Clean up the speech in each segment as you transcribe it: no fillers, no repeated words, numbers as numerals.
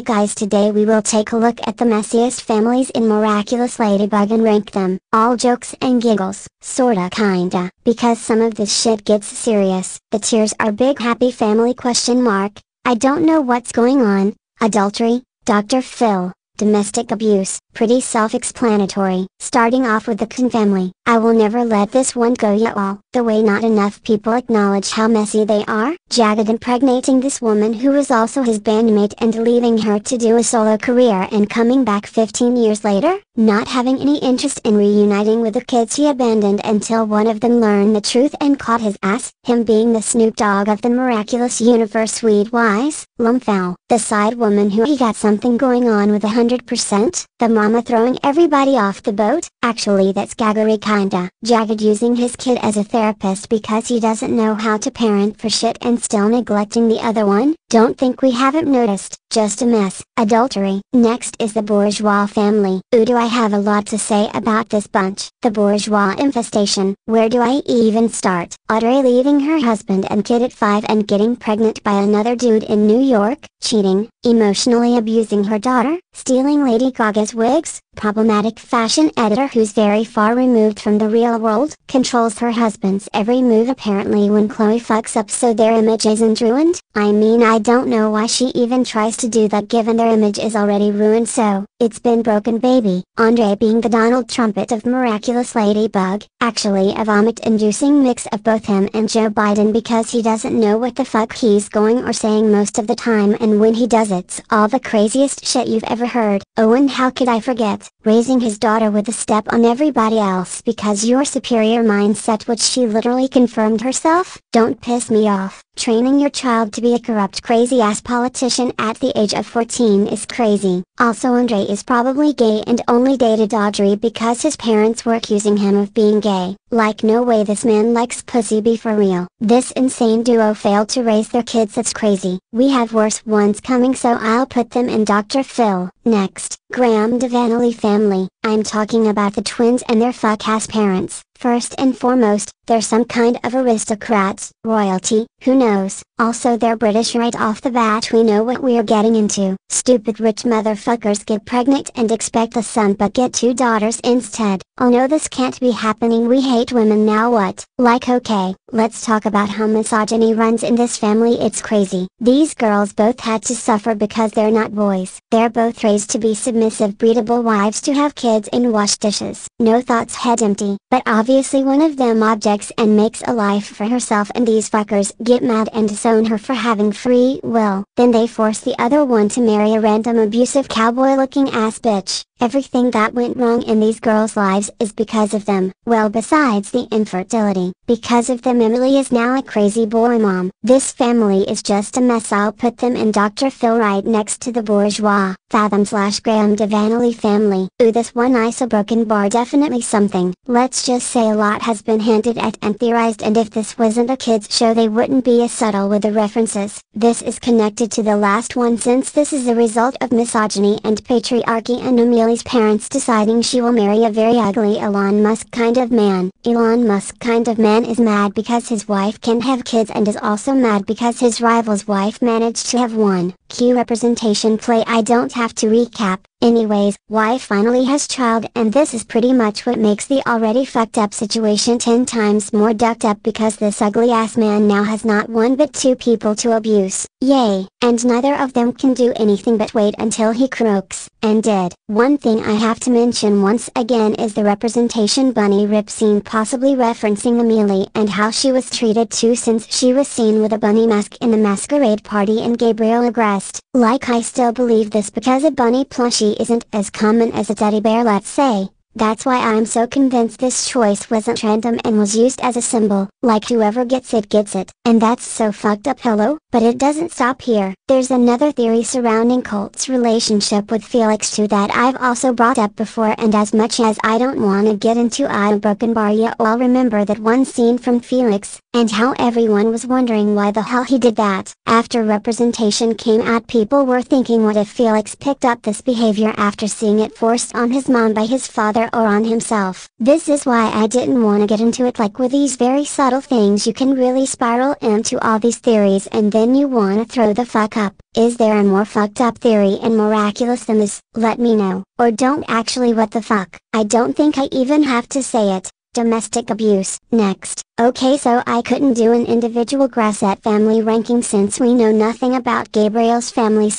guys, today we will take a look at the messiest families in Miraculous Ladybug and rank them. All jokes and giggles, sorta kinda, because some of this shit gets serious. The tears are big. Happy family ? I don't know what's going on. Adultery, Dr. Phil, domestic abuse, pretty self-explanatory. Starting off with the Khan family. I will never let this one go, y'all. The way not enough people acknowledge how messy they are. Jagged impregnating this woman who was also his bandmate and leaving her to do a solo career and coming back 15 years later, not having any interest in reuniting with the kids he abandoned until one of them learned the truth and caught his ass. Him being the Snoop Dogg of the Miraculous universe. Sweet wise, lmfaoo. The side woman who he got something going on with 100%. The mama throwing everybody off the boat. Actually that's gaggery kinda. Jagged using his kid as a therapist because he doesn't know how to parent for shit and still neglecting the other one. Don't think we haven't noticed, just a mess. Adultery. Next is the bourgeois family. Ooh, do I have a lot to say about this bunch. The bourgeois infestation. Where do I even start? Audrey leaving her husband and kid at 5 and getting pregnant by another dude in New York, cheating, emotionally abusing her daughter, stealing Lady Gaga's wigs, problematic fashion editor who's very far removed from the real world, controls her husband's every move apparently when Chloe fucks up so their image isn't ruined. I mean, I don't know why she even tries to do that given their image is already ruined, so it's been broken, baby. Andre being the Donald Trumpet of Miraculous Ladybug, actually a vomit-inducing mix of both him and Joe Biden because he doesn't know what the fuck he's going or saying most of the time, and when he does it's all the craziest shit you've ever heard. Oh, and how could I forget, raising his daughter with a step on everybody else because your superior mindset, which she literally confirmed herself. Don't piss me off. Training your child to be a corrupt crazy ass politician at the age of 14 is crazy. Also, Andre is probably gay and only dated Audrey because his parents were accusing him of being gay. Like, no way this man likes pussy, be for real. This insane duo failed to raise their kids, that's crazy. We have worse ones coming, so I'll put them in Dr. Phil. Next, Graham Devanley family. I'm talking about the twins and their fuck-ass parents. First and foremost, they're some kind of aristocrats, royalty, who knows. Also they're British right off the bat, we know what we're getting into. Stupid rich motherfuckers get pregnant and expect a son but get 2 daughters instead. Oh no, this can't be happening, we hate women now what? Like, okay, let's talk about how misogyny runs in this family, it's crazy. These girls both had to suffer because they're not boys. They're both raised to be submissive breedable wives to have kids and wash dishes. No thoughts, head empty. But obviously one of them objects and makes a life for herself, and these fuckers get mad and disown her for having free will. Then they force the other one to marry a random abusive cowboy looking ass bitch. Everything that went wrong in these girls' lives is because of them. Well, besides the infertility, because of them Emily is now a crazy boy mom. This family is just a mess. I'll put them in Dr. Phil right next to the bourgeois Fathom/Graham Devanley family. Ooh, this one is a broken bar, definitely something. Let's just say a lot has been hinted at and theorized, and if this wasn't a kids show they wouldn't be as subtle with the references. This is connected to the last one since this is a result of misogyny and patriarchy and Amelia's parents deciding she will marry a very ugly Elon Musk kind of man. Elon Musk kind of man is mad because his wife can't have kids and is also mad because his rival's wife managed to have one. Cue representation play. I don't have to recap. Anyways, wife finally has child, and this is pretty much what makes the already fucked up situation 10 times more ducked up because this ugly ass man now has not one but 2 people to abuse. Yay, and neither of them can do anything but wait until he croaks, and did. One thing I have to mention once again is the representation bunny rip scene, possibly referencing Amelie and how she was treated too, since she was seen with a bunny mask in the masquerade party and Gabriel aggressed. Like, I still believe this because a bunny plushie isn't as common as a teddy bear, let's say. That's why I'm so convinced this choice wasn't random and was used as a symbol. Like, whoever gets it gets it. And that's so fucked up, hello? But it doesn't stop here. There's another theory surrounding Colt's relationship with Felix too that I've also brought up before, and as much as I don't wanna get into a broken bar, you all remember that one scene from Felix, and how everyone was wondering why the hell he did that. After representation came out, people were thinking, what if Felix picked up this behavior after seeing it forced on his mom by his father other or on himself. This is why I didn't want to get into it. Like with these very subtle things you can really spiral into all these theories and then you wanna throw the fuck up. Is there a more fucked up theory in Miraculous than this? Let me know. Or don't actually, what the fuck. I don't think I even have to say it. Domestic abuse. Next. Okay, so I couldn't do an individual Grasset family ranking since we know nothing about Gabriel's family,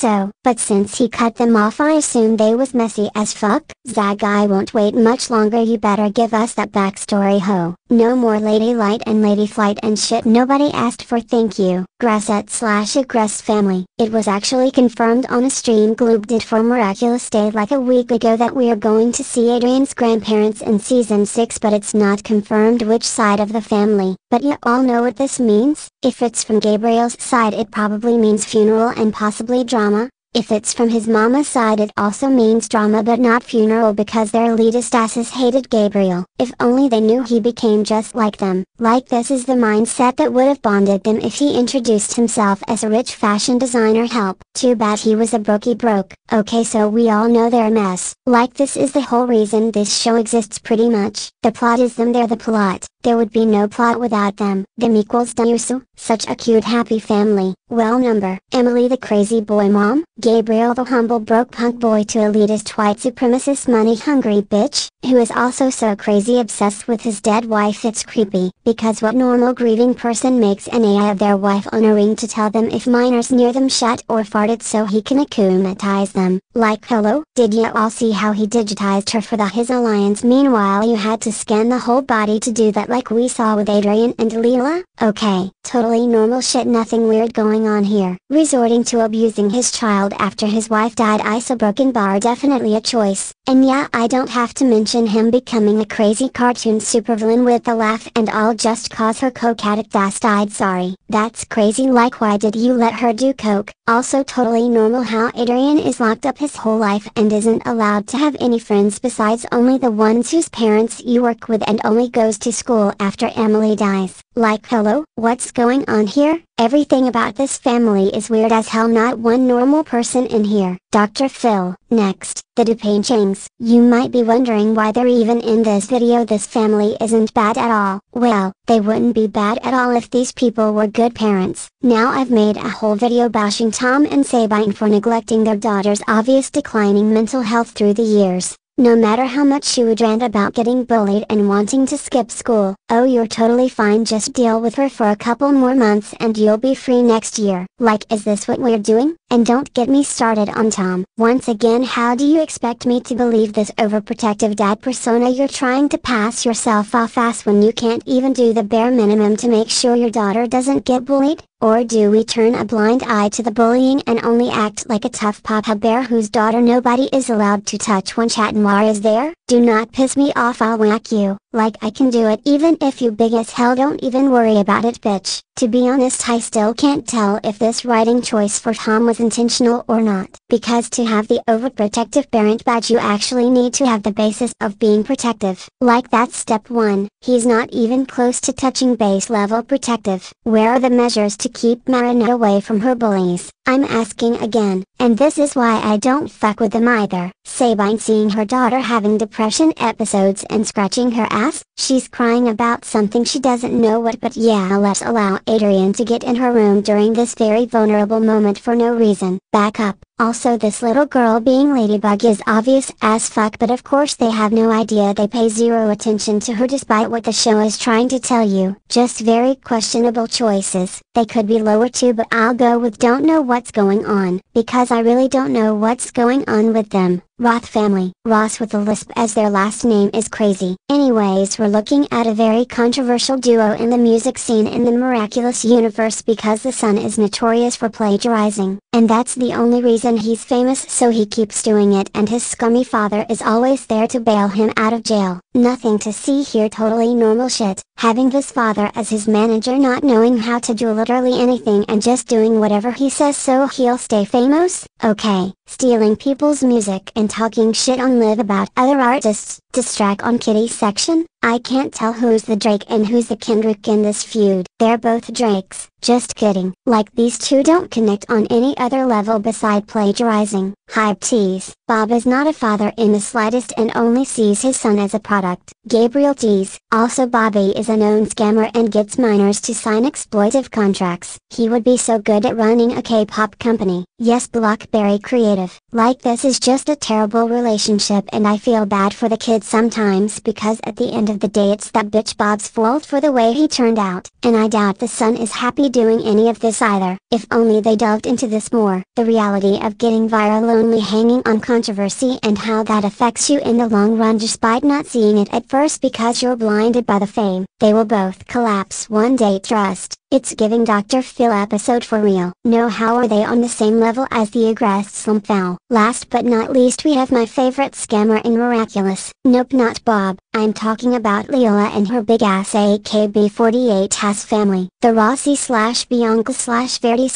but since he cut them off I assume they was messy as fuck. Zag, I won't wait much longer, you better give us that backstory, ho. No more Lady Light and Lady Flight and shit nobody asked for, thank you. Grasset/Agrest family. It was actually confirmed on a stream Gloob did for Miraculous Day like a week ago that we are going to see Adrian's grandparents in season 6, but it's not confirmed which side of the family. But you all know what this means. If it's from Gabriel's side it probably means funeral and possibly drama. If it's from his mama's side it also means drama but not funeral because their elitist asses hated Gabriel. If only they knew he became just like them. Like this is the mindset that would have bonded them if he introduced himself as a rich fashion designer. Help. Too bad he was a broke. Okay, so we all know they're a mess. Like this is the whole reason this show exists pretty much. The plot is them, they're the plot. There would be no plot without them. Them equals Dayusu. Such a cute happy family. Well, number. Emily the crazy boy mom. Gabriel the humble broke punk boy to elitist white supremacist money hungry bitch, who is also so crazy obsessed with his dead wife it's creepy, because what normal grieving person makes an AI of their wife on a ring to tell them if minors near them shat or farted so he can akumatize them? Like hello? Did you all see how he digitized her for his alliance? Meanwhile you had to scan the whole body to do that like we saw with Adrian and Leela? Okay, totally normal shit, nothing weird going on here. Resorting to abusing his child after his wife died, so broken bar definitely a choice. And yeah, I don't have to mention him becoming a crazy cartoon supervillain with the laugh and all just cause her coke addict ass died. Sorry, that's crazy. Like why did you let her do coke? Also totally normal how Adrian is locked up his whole life and isn't allowed to have any friends besides only the ones whose parents you work with, and only goes to school after Emily dies. Like hello, what's going on here? Everything about this family is weird as hell, not one normal person in here. Dr. Phil. Next, the Dupain Changs. You might be wondering why they're even in this video. This family isn't bad at all. Well, they wouldn't be bad at all if these people were good parents. Now I've made a whole video bashing Tom and Sabine for neglecting their daughter's obvious declining mental health through the years. No matter how much she would rant about getting bullied and wanting to skip school. Oh, you're totally fine, just deal with her for a couple more months and you'll be free next year. Like, is this what we're doing? And don't get me started on Tom. Once again, how do you expect me to believe this overprotective dad persona you're trying to pass yourself off as when you can't even do the bare minimum to make sure your daughter doesn't get bullied? Or do we turn a blind eye to the bullying and only act like a tough papa bear whose daughter nobody is allowed to touch when Chat Noir is there? Do not piss me off, I'll whack you. Like I can do it even if you big as hell, don't even worry about it, bitch. To be honest, I still can't tell if this writing choice for Tom was intentional or not. Because to have the overprotective parent badge you actually need to have the basis of being protective. Like that's step 1. He's not even close to touching base level protective. Where are the measures to keep Marinette away from her bullies? I'm asking again, and this is why I don't fuck with them either. Sabine seeing her daughter having depression episodes and scratching her ass, she's crying about something she doesn't know what, but yeah, let's allow Adrian to get in her room during this very vulnerable moment for no reason. Back up. Also, this little girl being Ladybug is obvious as fuck, but of course they have no idea. They pay zero attention to her despite what the show is trying to tell you. Just very questionable choices. They could be lower too, but I'll go with don't know what's going on, because I really don't know what's going on with them. Roth family. Ross with a lisp as their last name is crazy. Anyways, we're looking at a very controversial duo in the music scene in the Miraculous universe because the son is notorious for plagiarizing, and that's the only reason he's famous, so he keeps doing it, and his scummy father is always there to bail him out of jail. Nothing to see here, totally normal shit. Having this father as his manager, not knowing how to do literally anything and just doing whatever he says so he'll stay famous? Okay. Stealing people's music and talking shit on live about other artists. Distract on Kitty section. I can't tell who's the Drake and who's the Kendrick in this feud. They're both Drakes. Just kidding. Like these two don't connect on any other level beside plagiarizing. Hype tease. Bob is not a father in the slightest and only sees his son as a product. Gabriel tease. Also Bobby is a known scammer and gets minors to sign exploitive contracts. He would be so good at running a K-pop company. Yes, Blockberry creative. Like this is just a terrible relationship and I feel bad for the kid sometimes because at the end of the day it's that bitch Bob's fault for the way he turned out. And I doubt the son is happy doing any of this either. If only they delved into this more. The reality of getting viral only hanging on controversy and how that affects you in the long run despite not seeing it at first because you're blinded by the fame. They will both collapse one day, trust. It's giving Dr. Phil episode for real. No, how are they on the same level as the aggressed lmfaoo? Last but not least we have my favorite scammer in Miraculous. Nope, not Bob. I'm talking about Leela and her big ass AKB48 has family. The Rossi/Bianca/Verdi/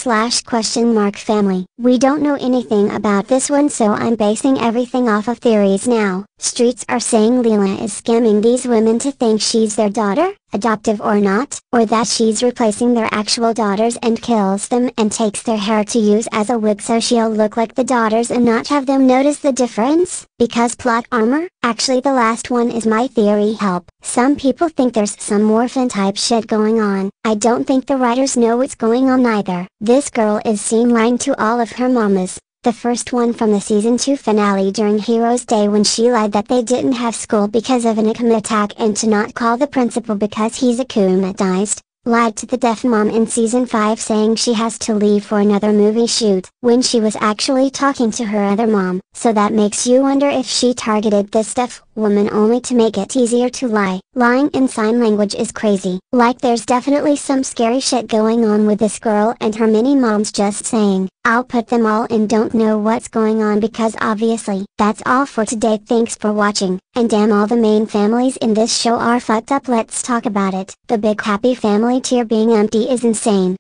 family. We don't know anything about this one so I'm basing everything off of theories now. Streets are saying Leela is scamming these women to think she's their daughter, adoptive or not, or that she's replacing their actual daughters and kills them and takes their hair to use as a wig so she'll look like the daughters and not have them notice the difference, because plot armor? Actually the last one is my theory. Help. Some people think there's some orphan type shit going on. I don't think the writers know what's going on either. This girl is seen lying to all of her mamas. The first one from the season 2 finale during Heroes Day when she lied that they didn't have school because of an Akuma attack and to not call the principal because he's akumatized. Lied to the deaf mom in season 5 saying she has to leave for another movie shoot when she was actually talking to her other mom. So that makes you wonder if she targeted this deaf woman only to make it easier to lie. Lying in sign language is crazy. Like there's definitely some scary shit going on with this girl and her mini moms just saying, I'll put them all in, don't know what's going on because obviously. That's all for today, thanks for watching, and damn all the main families in this show are fucked up, let's talk about it. The big happy family tier being empty is insane.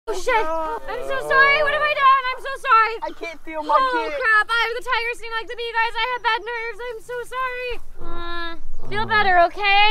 Oh shit! I'm so sorry, what have I done? I'm so sorry! I can't feel my Oh kid. crap, the tigers seem like to be, guys, I have bad nerves, I'm so sorry. Feel better, okay?